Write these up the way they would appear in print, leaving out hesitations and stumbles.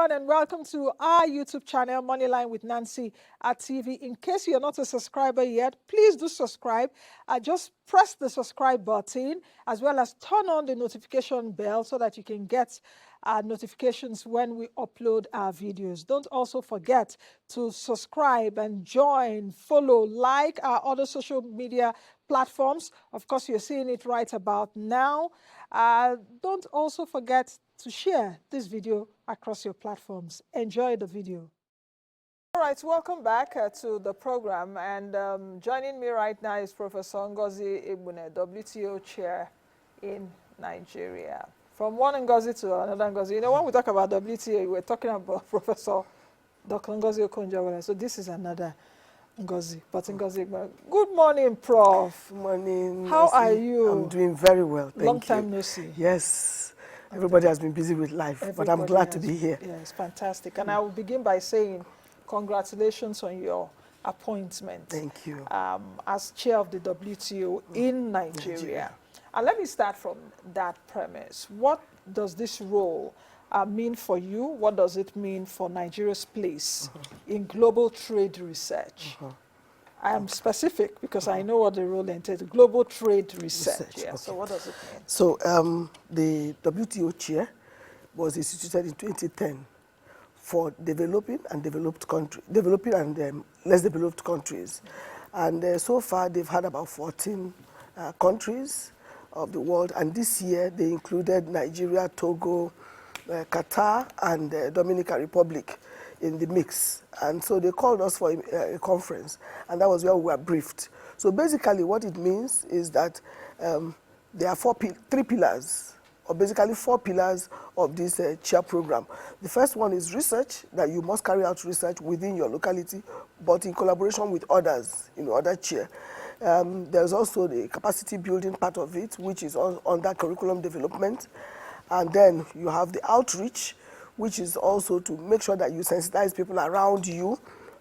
everyone, and welcome to our YouTube channel, Moneyline with Nancy at TV. In case you're not a subscriber yet, please do subscribe. Just press the subscribe button, as well as turn on the notification bell so that you can get notifications when we upload our videos. Don't also forget to subscribe and join, follow, like our other social media platforms. Of course, you're seeing it right about now. Don't also forget to share this video across your platforms. Enjoy the video. All right, welcome back to the program. And joining me right now is Professor Ngozi Egbuna, WTO Chair in Nigeria. From one Ngozi to another Ngozi. You know, when we talk about WTO, we're talking about Professor Dr. Ngozi Okonjo-Iweala. So this is another Ngozi, but Ngozi Egbuna. Good morning, Prof. Good morning. How Nancy. are you? I'm doing very well, thank you. Long time no see. Yes. Everybody has been busy with life, but I'm glad to be here. Yes, fantastic. And I will begin by saying congratulations on your appointment. Thank you. As chair of the WTO in Nigeria. And let me start from that premise. What does this role mean for you? What does it mean for Nigeria's place in global trade research? I am specific because I know what the role entails. Global trade research. Yeah. Okay. So what does it mean? So the WTO Chair was instituted in 2010 for developing and less developed countries. And so far they've had about 14 countries of the world. And this year they included Nigeria, Togo, Qatar, and Dominican Republic in the mix. And so they called us for a conference, and that was where we were briefed. So basically what it means is that there are three pillars, or basically four pillars of this chair program. The first one is research, that you must carry out research within your locality, but in collaboration with others, other chair. There's also the capacity building part of it, which is under curriculum development. And then you have the outreach, which is also to make sure that you sensitize people around you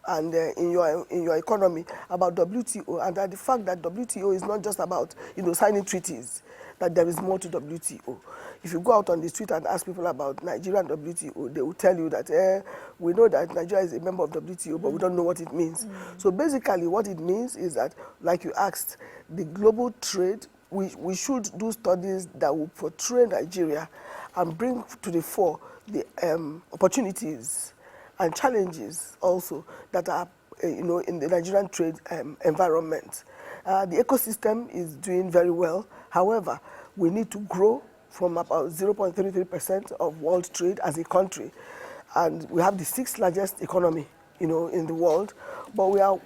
and in your economy about WTO, and that the fact that WTO is not just about signing treaties, that there is more to WTO. If you go out on the street and ask people about Nigeria and WTO, they will tell you that we know that Nigeria is a member of WTO, but we don't know what it means. So basically what it means is that, like you asked, the global trade, we should do studies that will portray Nigeria and bring to the fore the opportunities and challenges also that are in the Nigerian trade environment. The ecosystem is doing very well. However, we need to grow from about 0.33% of world trade as a country. And we have the 6th largest economy in the world, but we are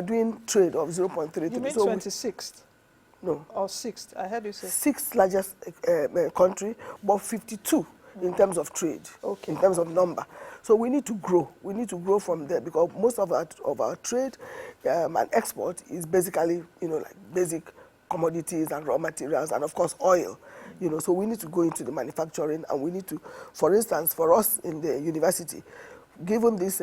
doing trade of 0.33. You mean 26th? No. Or 6th, I heard you say. 6th largest country, but 52 in terms of trade, in terms of number. So we need to grow. We need to grow from there, because most of our trade and export is basically, like basic commodities and raw materials, and of course oil. So we need to go into the manufacturing, and we need to, for instance, for us in the university, given this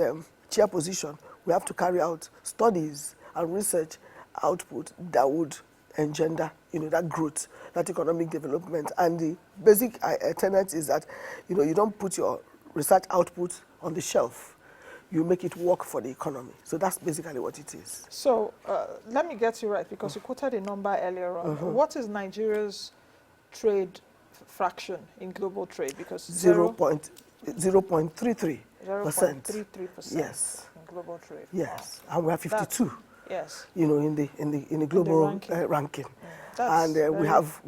chair position, we have to carry out studies and research output that would engender, that growth, that economic development. And the basic tenet is that, you don't put your research output on the shelf. You make it work for the economy. So that's basically what it is. So let me get you right, because you quoted a number earlier on. What is Nigeria's trade fraction in global trade? Because 0.33%. 0.33%. Yes. In global trade. Yes, and we have 52. Yes. In the global ranking. And we have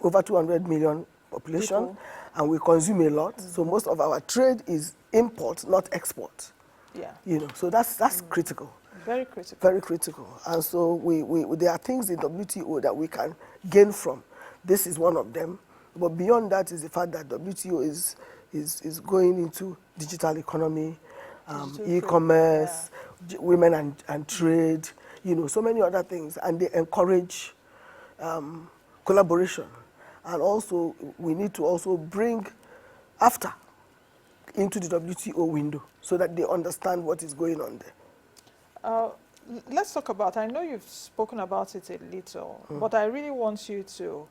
over 200 million population, people, and we consume a lot. So most of our trade is import, not export. Yeah. So that's critical. Very critical. Very critical. And so there are things in WTO that we can gain from. This is one of them. But beyond that is the fact that WTO is going into digital economy, e-commerce, women and trade, so many other things. And they encourage collaboration. And also, we need to also bring AFTA into the WTO window so that they understand what is going on there. Let's talk about, I know you've spoken about it a little, but I really want you to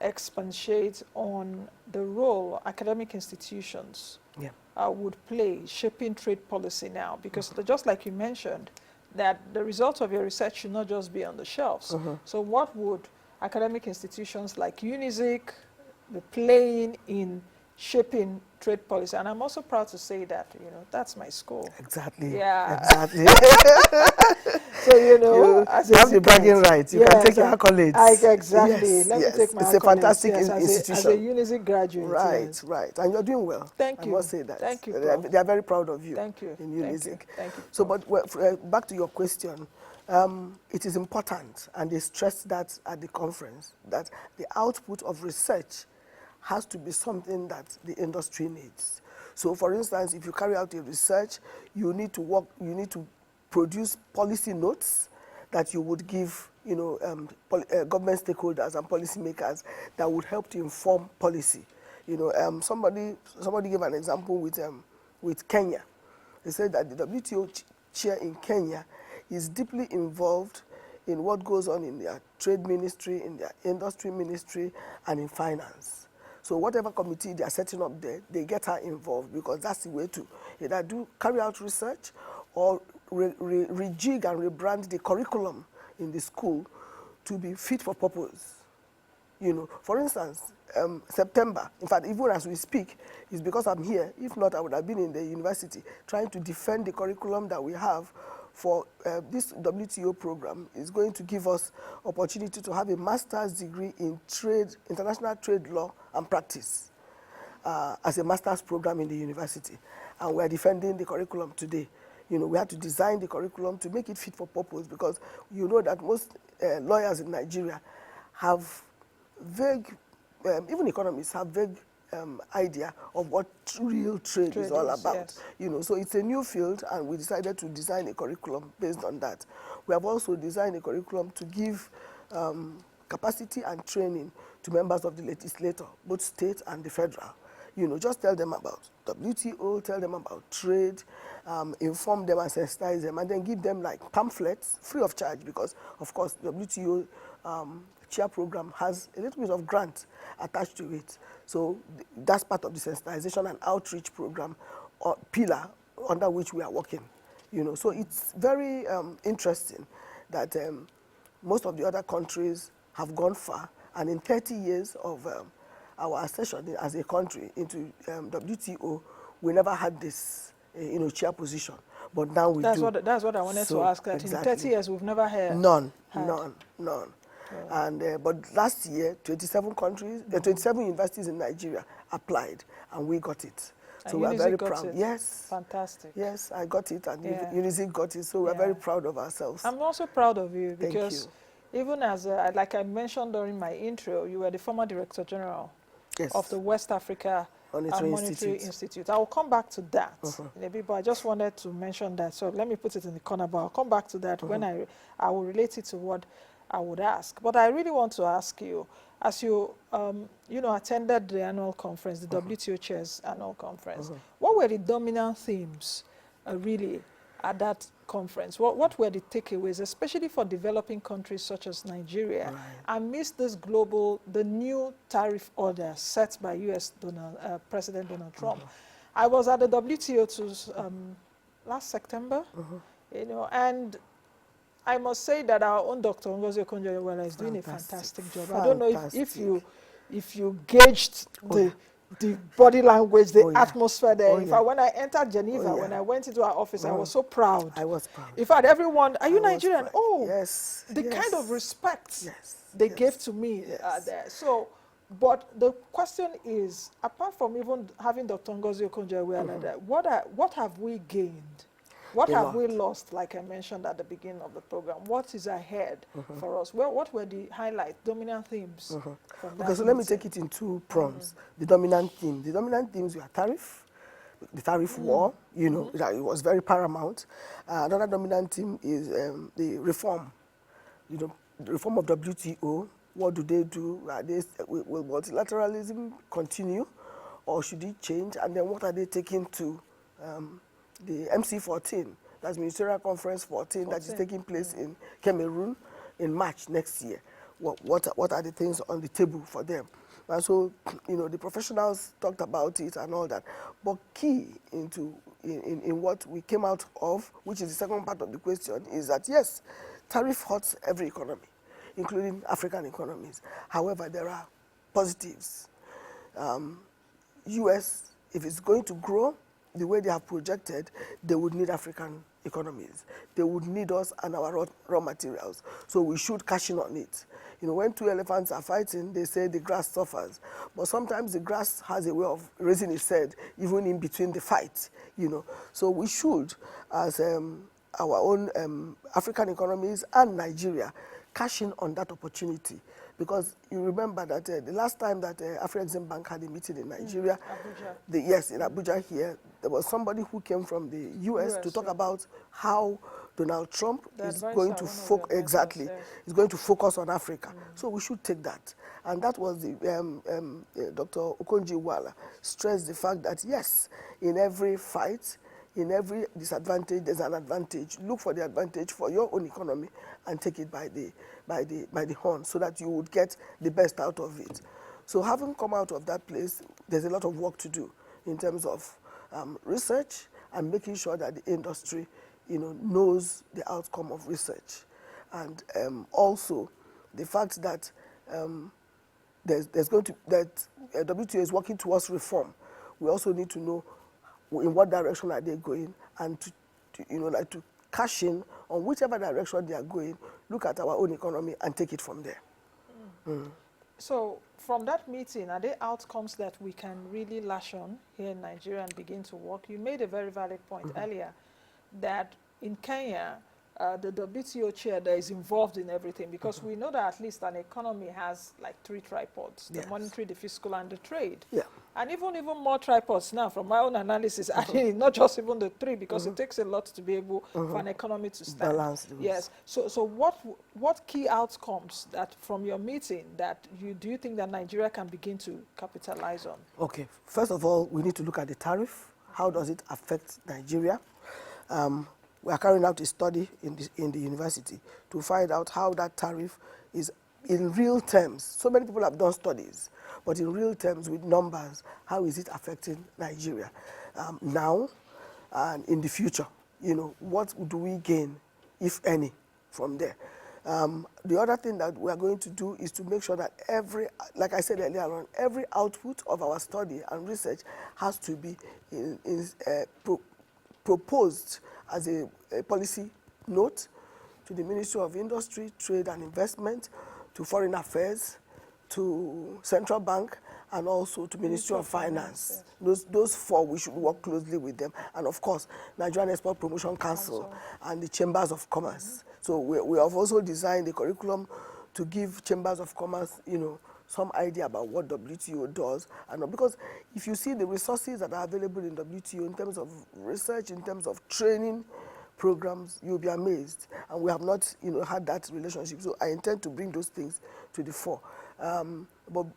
expatiate on the role academic institutions Yeah. would play shaping trade policy now, because just like you mentioned, that the results of your research should not just be on the shelves. So what would academic institutions like UNIZIC be playing in shaping trade policy? And I'm also proud to say that, that's my school. Exactly. Yeah. Exactly. So, You as have the secret, bragging rights. You can take your accolades. Exactly. Yes, Let me yes. take my It's a accolades. fantastic Yes, as a institution. UNIZIC graduate. Right, Yes. right. And you're doing well. Thank I you. must say that. Thank you, They are, Prof. they are very proud of you. Thank you. In Thank you. UNIZIC. Thank you, So, Prof. but back to your question, it is important, and they stressed that at the conference, that the output of research has to be something that the industry needs. So, for instance, if you carry out a research, you need to produce policy notes that you would give, government stakeholders and policymakers that would help to inform policy. Somebody gave an example with Kenya. They said that the WTO chair in Kenya is deeply involved in what goes on in their trade ministry, in their industry ministry, and in finance. So whatever committee they are setting up there, they get her involved, because that's the way to either carry out research or rejig and rebrand the curriculum in the school to be fit for purpose. For instance, September, in fact, even as we speak, is because I'm here. If not, I would have been in the university trying to defend the curriculum that we have for this WTO program. Is going to give us opportunity to have a master's degree in international trade law and practice as a master's program in the university. And we are defending the curriculum today. We had to design the curriculum to make it fit for purpose, because you know that most lawyers in Nigeria have vague, even economists have vague idea of what real trade is all about. Yes. So it's a new field, and we decided to design a curriculum based on that. We have also designed a curriculum to give capacity and training to members of the legislature, both state and the federal. Just tell them about WTO, tell them about trade, inform them and sensitize them, and then give them like pamphlets free of charge, because of course WTO Chair program has a little bit of grant attached to it. So that's part of the sensitization and outreach program or pillar under which we are working. So it's very interesting that most of the other countries have gone far, and in 30 years of our accession as a country into WTO, we never had this, chair position. But now we do. That's what I wanted to ask. That exactly. In 30 years, we've never had none. And but last year, 27 universities in Nigeria applied, and we got it. So we are very proud. Yes. Fantastic. Yes, I got it, and UNIZIC got it. So we are very proud of ourselves. I'm also proud of you, because even as like I mentioned during my intro, you were the former Director General of the West Africa Monetary Institute. I will come back to that in a bit, but I just wanted to mention that. So let me put it in the corner, but I'll come back to that when I will relate it to what I would ask. But I really want to ask you, as you attended the annual conference, the WTO Chair's annual conference, what were the dominant themes really at that conference? What were the takeaways, especially for developing countries such as Nigeria, amidst this the new tariff order set by U.S. President Donald Trump? I was at the WTO last September, and I must say that our own Dr. Ngozi Egbuna is doing a fantastic job. I don't know if you gauged the body language, the atmosphere there. In fact, when I entered Geneva, when I went into our office, I was so proud. I was proud. In fact, everyone, are you Nigerian? Oh, yes. The kind of respect they gave to me there. So, but the question is, apart from even having Dr. Ngozi Egbuna, what have we gained? What have we lost, like I mentioned at the beginning of the program? What is ahead for us? What were the highlights, dominant themes? From that so let me take it in two prongs. The dominant theme. The dominant themes were tariff, the tariff war, it was very paramount. Another dominant theme is the reform. The reform of WTO. What do they do? Will multilateralism continue, or should it change? And then what are they taking to the MC14, that's Ministerial Conference 14, that is taking place in Cameroon in March next year? what are the things on the table for them. And so, the professionals talked about it and all that. But key in what we came out of, which is the second part of the question, is that yes, tariff hurts every economy, including African economies. However, there are positives. US, if it's going to grow the way they have projected, they would need African economies. They would need us and our raw materials. So we should cash in on it. When two elephants are fighting, they say the grass suffers. But sometimes the grass has a way of raising its head, even in between the fight, So we should, as our own African economies and Nigeria, cash in on that opportunity. Because you remember that the last time that Afrexim Bank had a meeting in Nigeria, Abuja. Yes, in Abuja here, there was somebody who came from the US to talk about how Donald Trump is going to is going to focus on Africa. So we should take that. And that was the Dr. Okonjo-Iweala stressed the fact that yes, in every fight, in every disadvantage, there's an advantage. Look for the advantage for your own economy and take it by the horn so that you would get the best out of it. So having come out of that place, there's a lot of work to do in terms of research and making sure that the industry, knows the outcome of research. And also the fact that WTO is working towards reform. We also need to know in what direction are they going, and to cash in on whichever direction they are going, look at our own economy and take it from there. So from that meeting, are there outcomes that we can really lash on here in Nigeria and begin to work? You made a very valid point earlier that in Kenya, the WTO chair that is involved in everything, because we know that at least an economy has like 3 tripods, the monetary, the fiscal, and the trade. Yeah. And even more tripods now, from my own analysis, I think not just even the 3, because it takes a lot to be able for an economy to stand. Balance. Yes. So what key outcomes that from your meeting that do you think that Nigeria can begin to capitalize on? Okay. First of all, we need to look at the tariff. How does it affect Nigeria? We are carrying out a study in the university to find out how that tariff is in real terms. So many people have done studies, but in real terms with numbers, how is it affecting Nigeria now and in the future? What do we gain, if any, from there? The other thing that we are going to do is to make sure that like I said earlier on, every output of our study and research has to be proposed as a policy note to the Ministry of Industry, Trade and Investment, to Foreign Affairs, to Central Bank, and also to Ministry of Finance. Yes. Those 4, we should work closely with them. And of course, Nigerian Export Promotion Council and the Chambers of Commerce. So we have also designed a curriculum to give Chambers of Commerce, some idea about what WTO does. And because if you see the resources that are available in WTO in terms of research, in terms of training programs, you'll be amazed. And we have not, had that relationship. So I intend to bring those things to the fore. But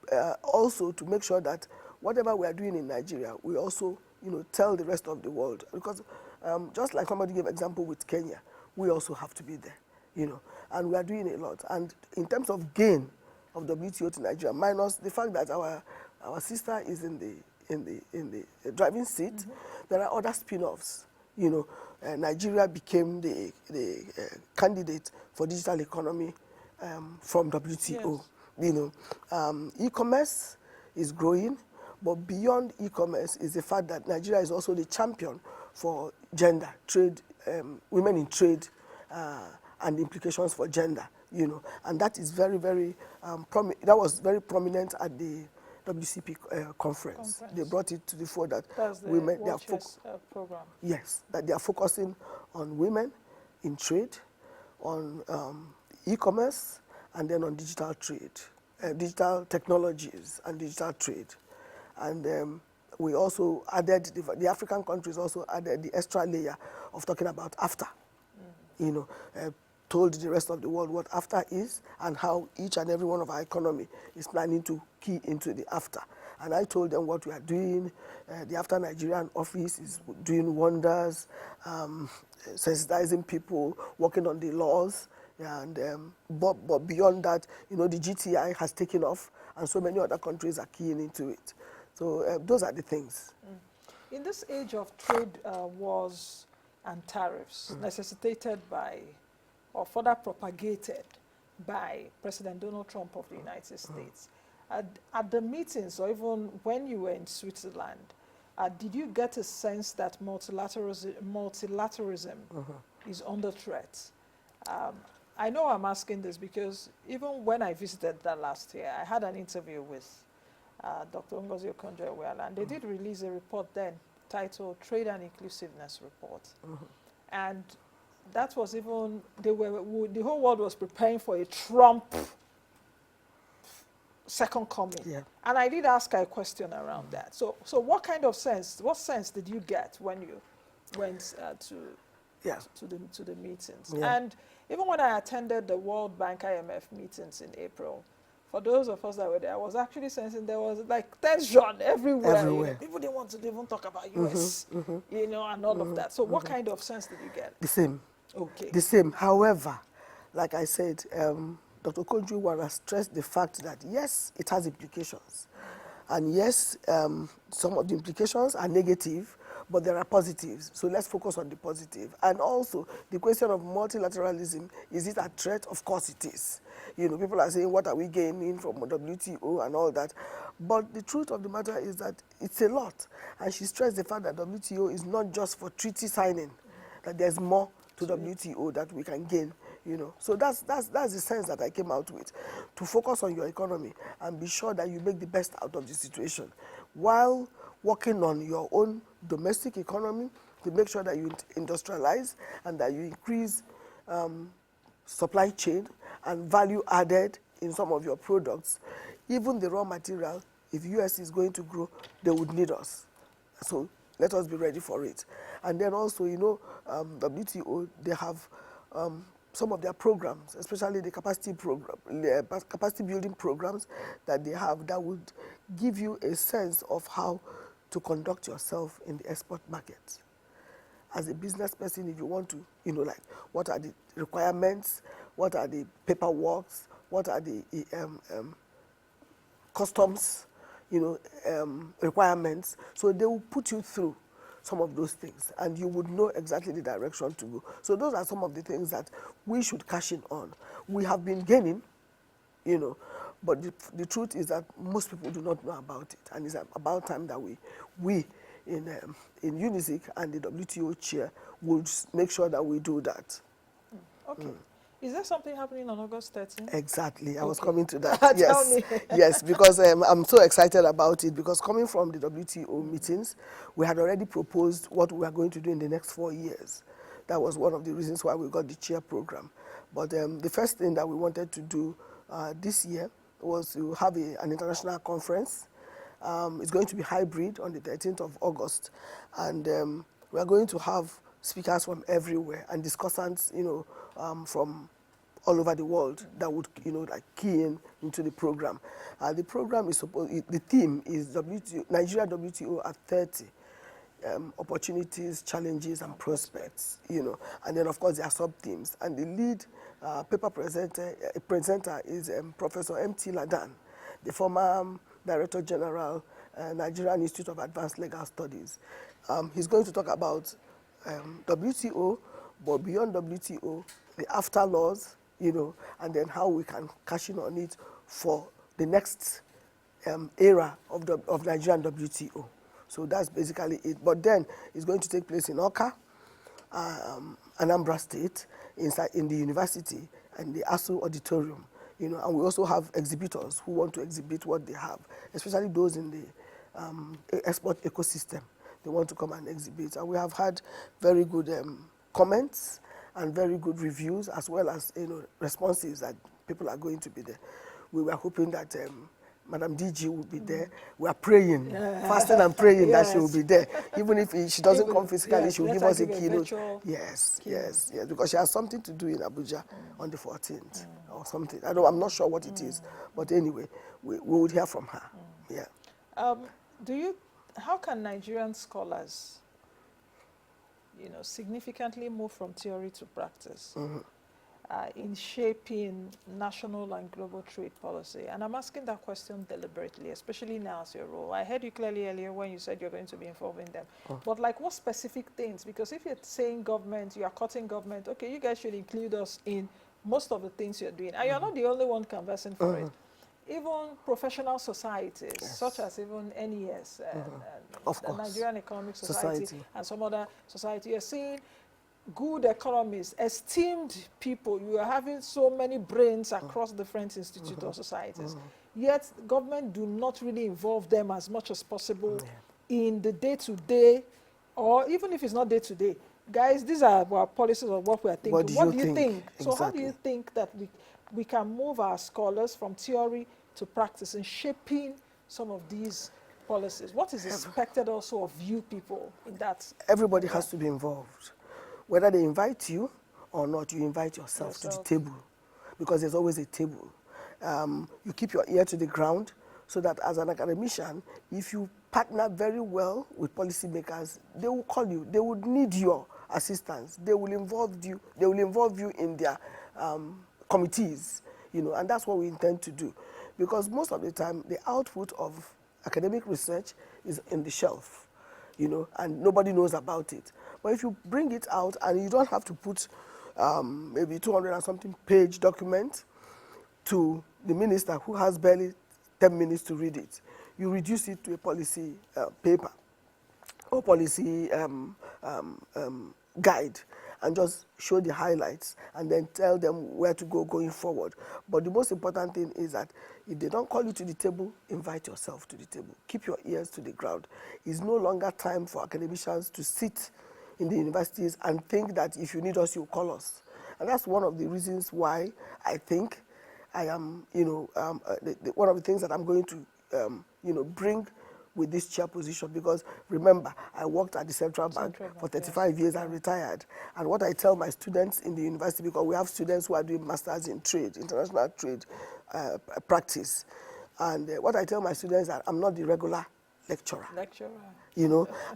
also to make sure that whatever we are doing in Nigeria, we also, tell the rest of the world. Because just like somebody gave example with Kenya, we also have to be there, and we are doing a lot. And in terms of gain of WTO to Nigeria, minus the fact that our sister is in the driving seat, there are other spin-offs. Nigeria became the candidate for digital economy from WTO. Yes. E-commerce is growing, but beyond e-commerce is the fact that Nigeria is also the champion for gender, trade, women in trade, and implications for gender. And that is very, very that was very prominent at the WCP conference. They brought it to the fore that women, they are program. Yes, that they are focusing on women in trade, on e-commerce, and then on digital trade, digital technologies and digital trade. And we also added, the African countries also added the extra layer of talking about AFTA. Told the rest of the world what AFTA is and how each and every one of our economy is planning to key into the AFTA. And I told them what we are doing. The AFTA Nigerian office is doing wonders, sensitizing people, working on the laws, Yeah, and but beyond that, you know, the GTI has taken off, and so many other countries are keying into it. So those are the things. In this age of trade wars and tariffs necessitated by, or further propagated by President Donald Trump of the United States, at the meetings or even when you were in Switzerland, did you get a sense that multilateralism is under threat? I know I'm asking this because even when I visited that last year, I had an interview with Dr. Ngozi Egbuna, and they did release a report then titled Trade and Inclusiveness Report. And that was even, the whole world was preparing for a Trump second coming. Yeah. And I did ask her a question around that. So what sense did you get when you went to the meetings? Yeah. And even when I attended the World Bank IMF meetings in April, for those of us that were there, I was actually sensing there was like tension everywhere. Everywhere. You know, people didn't want to even talk about US, you know, and all of that. So what kind of sense did you get? The same. Okay. The same. However, like I said, Dr. Egbuna stressed the fact that yes, it has implications. And yes, some of the implications are negative, but there are positives. So let's focus on the positive. And also, the question of multilateralism, is it a threat? Of course it is. You know, people are saying, what are we gaining from WTO and all that? But the truth of the matter is that it's a lot. And she stressed the fact that WTO is not just for treaty signing, that there's more to WTO that we can gain, you know. So that's the sense that I came out with, to focus on your economy and be sure that you make the best out of the situation while working on your own domestic economy to make sure that you industrialize and that you increase supply chain and value added in some of your products. Even the raw material, if US is going to grow, they would need us. So let us be ready for it. And then also, you know, WTO, they have some of their programs, especially the capacity building programs that they have, that would give you a sense of how to conduct yourself in the export market. As a business person, if you want to, you know, like, what are the requirements, what are the paperwork, what are the customs, you know, requirements. So they will put you through some of those things, and you would know exactly the direction to go. So those are some of the things that we should cash in on. We have been gaining, you know, but the truth is that most people do not know about it, and it's about time that we in UNISIC and the WTO Chair would make sure that we do that. Okay. Is there something happening on August 13th? Exactly, I was Okay. coming to that. Tell Yes, me. yes, because I'm so excited about it, because coming from the WTO meetings, we had already proposed what we are going to do in the next 4 years. That was one of the reasons why we got the chair program. But the first thing that we wanted to do this year was to have an international conference. It's going to be hybrid on the 13th of August, and we are going to have speakers from everywhere and discussants, you know, from all over the world that would, you know, like, key into the program. The program is the theme is Nigeria WTO at 30. Opportunities, challenges, and prospects, you know. And then, of course, there are sub-themes. And the lead paper presenter is Professor M.T. Ladan, the former Director General, Nigerian Institute of Advanced Legal Studies. He's going to talk about WTO, but beyond WTO, the after laws, you know, and then how we can cash in on it for the next era of Nigerian WTO. So that's basically it. But then it's going to take place in Awka, Anambra State, in the university and the ASU auditorium. You know, and we also have exhibitors who want to exhibit what they have, especially those in the export ecosystem. They want to come and exhibit. And we have had very good comments and very good reviews, as well as, you know, responses that people are going to be there. We were hoping that Madam DG will be there. We are praying, fasting and praying that she will be there. Even if she doesn't come physically, she will give us a keynote. Yes, because she has something to do in Abuja on the 14th or something. I'm not sure what it is, but anyway, we would hear from her. Yeah. How can Nigerian scholars, you know, significantly move from theory to practice? in shaping national and global trade policy? And I'm asking that question deliberately, especially now as your role. I heard you clearly earlier when you said you're going to be involving them. But like what specific things? Because if you're saying government, you are cutting government, okay, you guys should include us in most of the things you're doing. And you're not the only one conversing for it. Even professional societies, such as even NES, Of the course. Nigerian Economic Society, and some other society, you're seeing good economists, esteemed people. You are having so many brains across different institutes or societies. Yet, government do not really involve them as much as possible in the day-to-day, or even if it's not day-to-day. Guys, these are our policies of what we are thinking. What do you think? So how do you think that we can move our scholars from theory to practice in shaping some of these policies? What is expected also of you people in that? Everybody has to be involved. Whether they invite you or not, you invite yourself to the table, because there's always a table. You keep your ear to the ground so that as an academician, if you partner very well with policymakers, they will call you. They would need your assistance. They will involve you. They will involve you in their committees, and that's what we intend to do. Because most of the time, the output of academic research is in the shelf, and nobody knows about it. But if you bring it out, and you don't have to put maybe 200 and something page document to the minister who has barely 10 minutes to read it, you reduce it to a policy paper or policy guide, and just show the highlights and then tell them where to go going forward. But the most important thing is that if they don't call you to the table, invite yourself to the table. Keep your ears to the ground. It's no longer time for academicians to sit in the universities and think that if you need us, you call us. And that's one of the reasons why I think I am, one of the things that I'm going to, bring with this chair position, because remember, I worked at the Central Bank for 35 years and retired. And what I tell my students in the university, because we have students who are doing masters in trade, international trade practice, and what I tell my students is that I'm not the regular lecturer.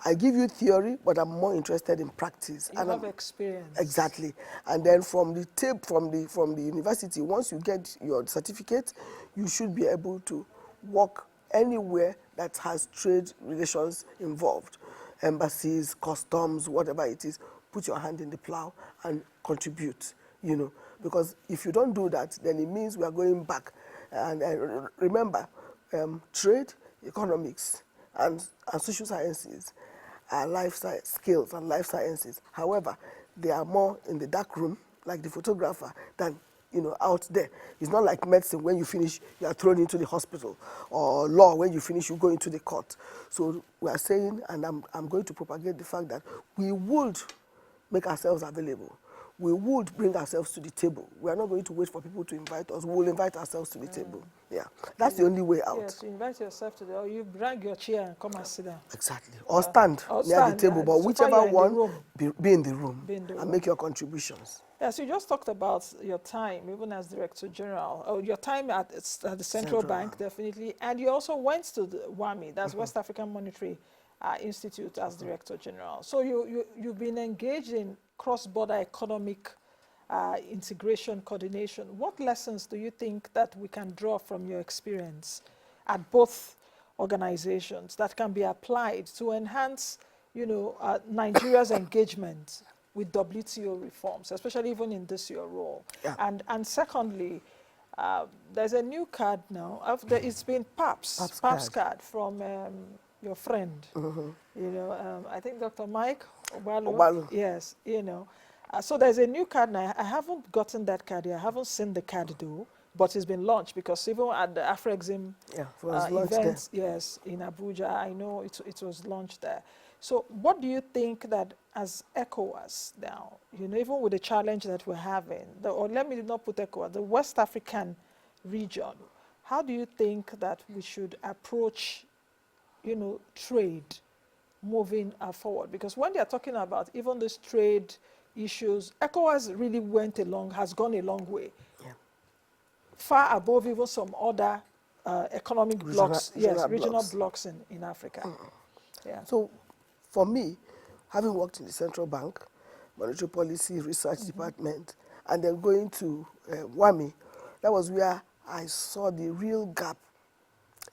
I give you theory, but I'm more interested in practice. You have experience. Exactly. And then from the university, once you get your certificate, you should be able to work anywhere that has trade relations involved. Embassies, customs, whatever it is, put your hand in the plow and contribute, Because if you don't do that, then it means we are going back. And remember, trade, economics, and social sciences are life skills and life sciences. However, they are more in the dark room, like the photographer, than out there. It's not like medicine. When you finish, you are thrown into the hospital, or law, when you finish, you go into the court. So we are saying, and I'm going to propagate the fact that we would make ourselves available. We would bring ourselves to the table. We are not going to wait for people to invite us. We will invite ourselves to the table. Yeah, that's the only way out. Yes, you invite yourself to or you bring your chair and come and sit down. Exactly. Or stand near the table, but whichever one, be in the room and make your contributions. Yes, you just talked about your time, even as Director General, or your time at the Central Bank, definitely, and you also went to the WAMI, that's West African Monetary Institute, as Director General. So you've been engaged in cross-border economic integration, coordination. What lessons do you think that we can draw from your experience at both organizations that can be applied to enhance, Nigeria's engagement with WTO reforms, especially even in this your role? Yeah. And secondly, there's a new card now. It's been PAPS card from your friend. I think Dr. Mike Obalu. Yes, so there's a new card now. I haven't gotten that card yet. I haven't seen the card though, but it's been launched, because even at the Afrexim event, yes, in Abuja, I know it was launched there. So what do you think that as ECOWAS now, even with the challenge that we're having, or let me not put ECOWAS, the West African region, how do you think that we should approach, trade moving forward? Because when they're talking about even these trade issues, ECOWAS really has gone a long way. Yeah. Far above even some other economic blocks, regional blocks in Africa. Yeah. So for me, having worked in the Central Bank, Monetary Policy Research Department, and then going to WAMI, that was where I saw the real gap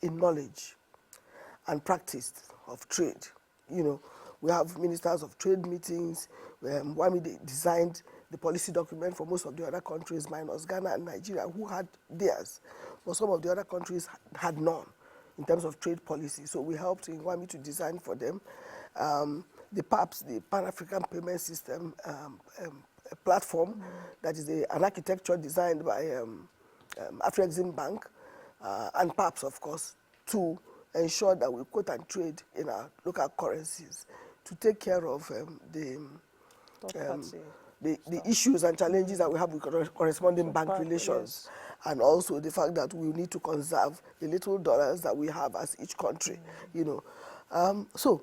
in knowledge and practice of trade. You know, we have ministers of trade meetings. WAMI designed the policy document for most of the other countries, minus Ghana and Nigeria, who had theirs. But some of the other countries had none in terms of trade policy. So we helped in WAMI to design for them. The PAPS, the Pan-African Payment System platform, that is an architecture designed by Afrexim Bank and PAPS, of course, to ensure that we quote and trade in our local currencies, to take care of the issues and challenges that we have with corresponding bank relations, and also the fact that we need to conserve the little dollars that we have as each country, you know. So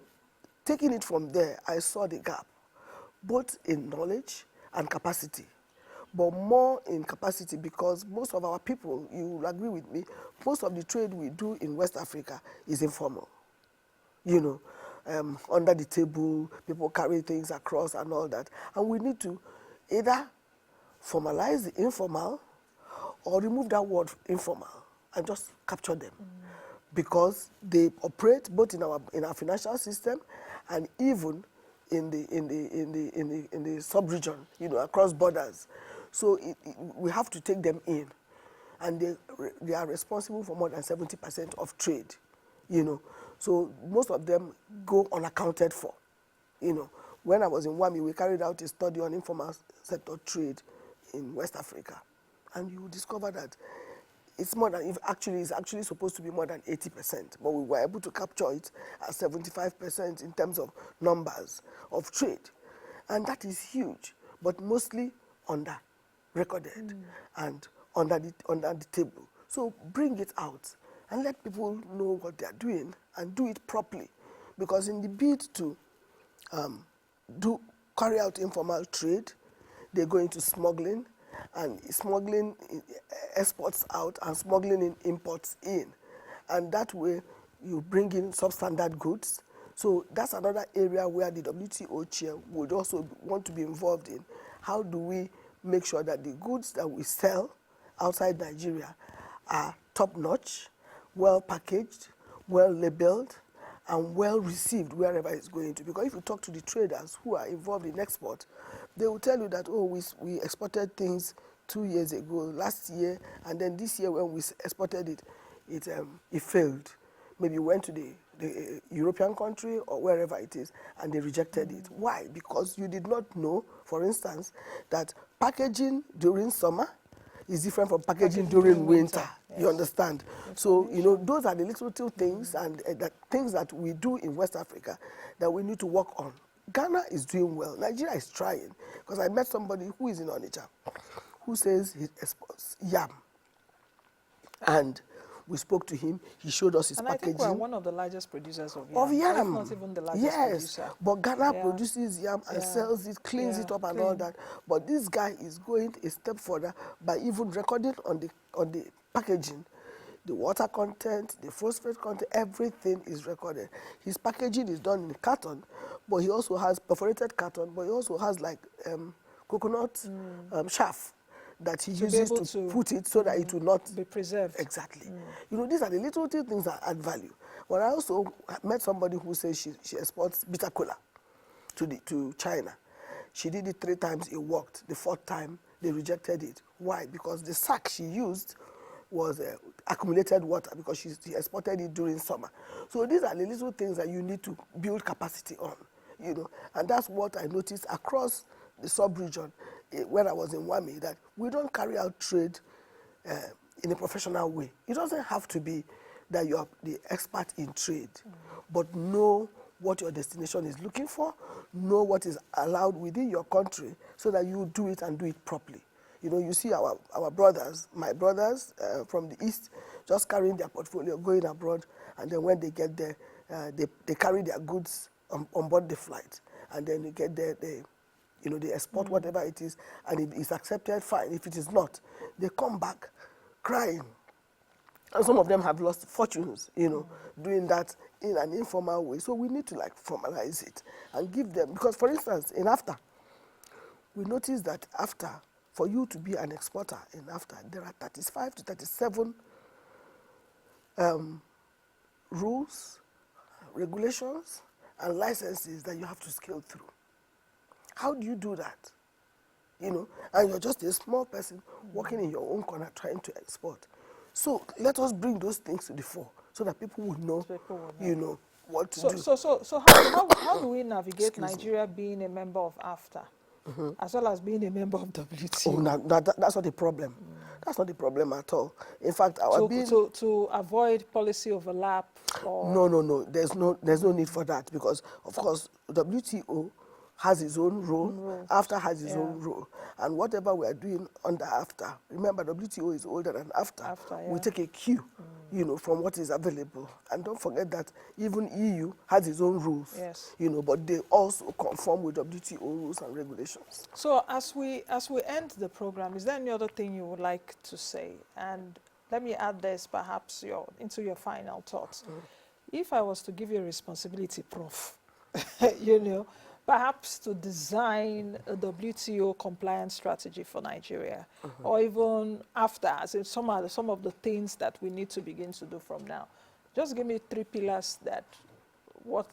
taking it from there, I saw the gap, both in knowledge and capacity, but more in capacity because most of our people, you will agree with me, most of the trade we do in West Africa is informal. You know, under the table, people carry things across and all that. And we need to either formalize the informal or remove that word informal and just capture them. Because they operate both in our financial system and even in the sub-region, you know, across borders. So we have to take them in. And they are responsible for more than 70% of trade, you know. So most of them go unaccounted for, you know. When I was in WAMI, we carried out a study on informal sector trade in West Africa. And you discover that it's more than, it's actually supposed to be more than 80%, but we were able to capture it at 75% in terms of numbers of trade. And that is huge, but mostly under-recorded and under the table. So bring it out and let people know what they are doing and do it properly. Because in the bid to carry out informal trade, they go into smuggling, and smuggling exports out and smuggling in imports in. And that way, you bring in substandard goods. So that's another area where the WTO Chair would also want to be involved in. How do we make sure that the goods that we sell outside Nigeria are top-notch, well-packaged, well-labeled, and well-received wherever it's going to? Because if you talk to the traders who are involved in export, they will tell you that, oh, we exported things 2 years ago, last year, and then this year when we exported it, it failed. Maybe went to the European country or wherever it is, and they rejected it. Why? Because you did not know, for instance, that packaging during summer is different from packaging during winter. Yes. You understand? So, you know, those are the little things and things that we do in West Africa that we need to work on. Ghana is doing well. Nigeria is trying. Because I met somebody who is in Onitsha who says he exports yam. And we spoke to him. He showed us his packaging. And I think we're one of the largest producers of yam. If not even the largest producer. But Ghana produces yam and sells it, cleans it up and all that. But this guy is going a step further by even recording on the packaging. The water content, the phosphate content, everything is recorded. His packaging is done in carton, but he also has perforated carton, but he also has like coconut chaff that he uses to put it so that it will not be preserved. Exactly. You know, these are the little things that add value. But I also met somebody who says she exports bitter cola to China. She did it 3 times, it worked. The 4th time, they rejected it. Why? Because the sack she used was accumulated water because she exported it during summer. So these are the little things that you need to build capacity on, you know. And that's what I noticed across the sub-region when I was in WAMI, that we don't carry out trade in a professional way. It doesn't have to be that you are the expert in trade, but know what your destination is looking for, know what is allowed within your country so that you do it and do it properly. You know, you see our brothers, my brothers from the East, just carrying their portfolio, going abroad, and then when they get there, they carry their goods on board the flight. And then they get there, they export whatever it is, and if it's accepted, fine. If it is not, they come back crying. And some of them have lost fortunes, you know, doing that in an informal way. So we need to, like, formalize it and give them, because, for instance, in AFTA, we noticed that AFTA for you to be an exporter in NAFTA, there are 35 to 37 rules, regulations, and licenses that you have to scale through. How do you do that? You know, and you're just a small person working in your own corner trying to export. So let us bring those things to the fore so that people would know, you know, what to do. So how do we navigate Nigeria being a member of AFTA, as well as being a member of WTO? Oh, that's not the problem. That's not the problem at all. In fact, to avoid policy overlap. Or no. There's no need for that, because of course WTO has its own role, AFTA has its own role, and whatever we are doing under AFTA, remember WTO is older than AFTA. We take a cue, you know, from what is available, and don't forget that even EU has its own rules, you know, but they also conform with WTO rules and regulations. So as we end the program, is there any other thing you would like to say? And let me add this, perhaps into your final thoughts. If I was to give you a responsibility, Prof, you know, perhaps to design a WTO compliance strategy for Nigeria, or even after, as in some of the things that we need to begin to do from now. Just give me 3 pillars what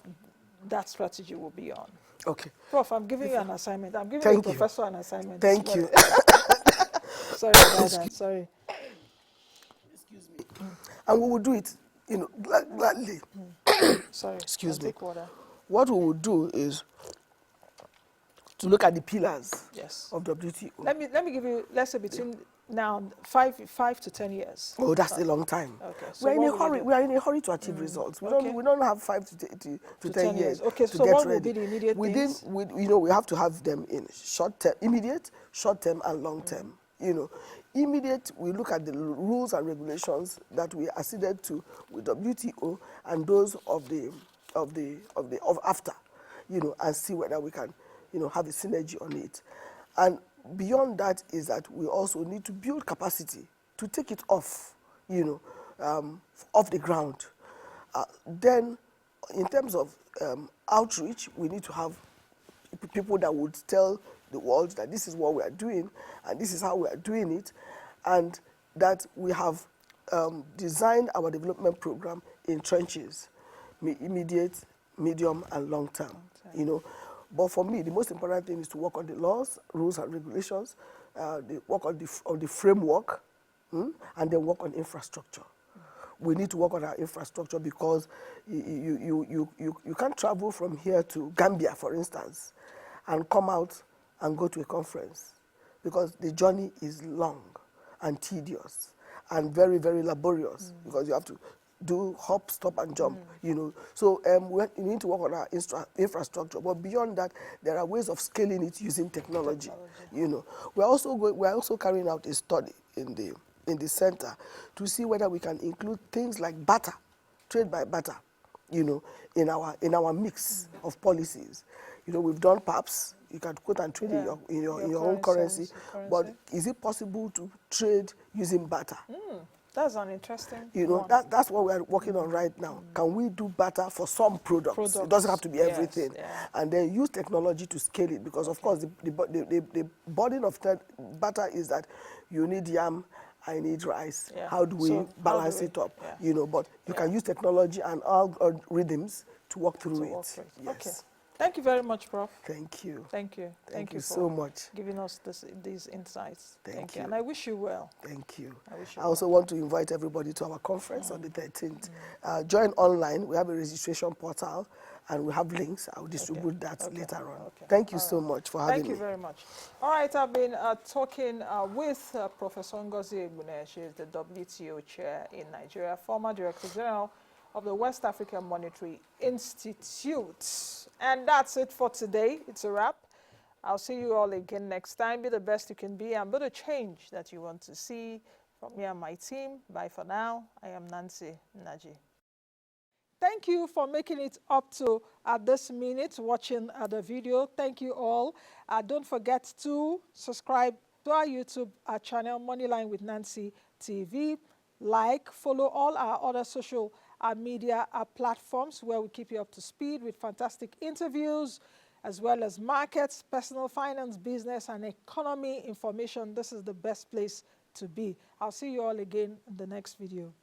that strategy will be on. Okay. Prof, I'm giving you an assignment. I'm giving the professor an assignment. Thank you. Sorry about that. Sorry. Excuse me. And we will do it, you know, gladly. Sorry. Excuse me. Take water. What we will do is to look at the pillars of WTO. Let me give you, let's say, between now 5 to 10 years. Oh, that's a long time. Okay. So we are in a hurry. We are in a hurry to achieve results. We don't have 5 to 10 years. Okay. To So get what ready. will be the immediate things? You know, we have to have them in immediate, short term, and long term. You know, immediate, we look at the rules and regulations that we acceded to with WTO and those of AFTA, you know, and see whether we can, you know, have a synergy on it. And beyond that is that we also need to build capacity to take it off, you know, off the ground. Then, in terms of outreach, we need to have people that would tell the world that this is what we are doing and this is how we are doing it, and that we have designed our development program in trenches, immediate, medium, and long term. You know, but for me, the most important thing is to work on the laws, rules, and regulations, work on the framework, and then work on infrastructure. We need to work on our infrastructure because you can't travel from here to Gambia, for instance, and come out and go to a conference, because the journey is long and tedious and very, very laborious, because you have to do hop, stop, and jump, you know. So we need to work on our infrastructure. But beyond that, there are ways of scaling it using technology. You know. We're also carrying out a study in the center to see whether we can include things like barter, trade by barter, you know, in our mix of policies. You know, we've done PAPs. You can quote and trade in your own currency. But is it possible to trade using barter? That's an interesting You know, that's what we're working on right now. Can we do barter for some products? It doesn't have to be everything. And then use technology to scale it, because, of course, the burden of barter is that you need yam, I need rice. How do we balance it up? You know, but you can use technology and algorithms to work through it. Yes. Okay. Thank you very much, Prof. Thank you. Thank you. Thank you so much. Giving us these insights. Thank you. And I wish you well. Thank you. I also want to invite everybody to our conference on the 13th. Join online. We have a registration portal and we have links. I'll distribute that later on. Thank you so much for having me. Thank you very much. All right, I've been talking with Professor Ngozi Egbuna. She is the WTO Chair in Nigeria, former Director General of the West African Monetary Institute. And that's it for today. It's a wrap. I'll see you all again next time. Be the best you can be and be the change that you want to see from me and my team. Bye for now. I am Nancy Nnaji. Thank you for making it up to this minute watching the video. Thank you all. Don't forget to subscribe to our YouTube channel, Moneyline with Nancy TV. Like, follow all our other social media platforms where we keep you up to speed with fantastic interviews as well as markets, personal finance, business, and economy information, this is the best place to be. I'll see you all again in the next video.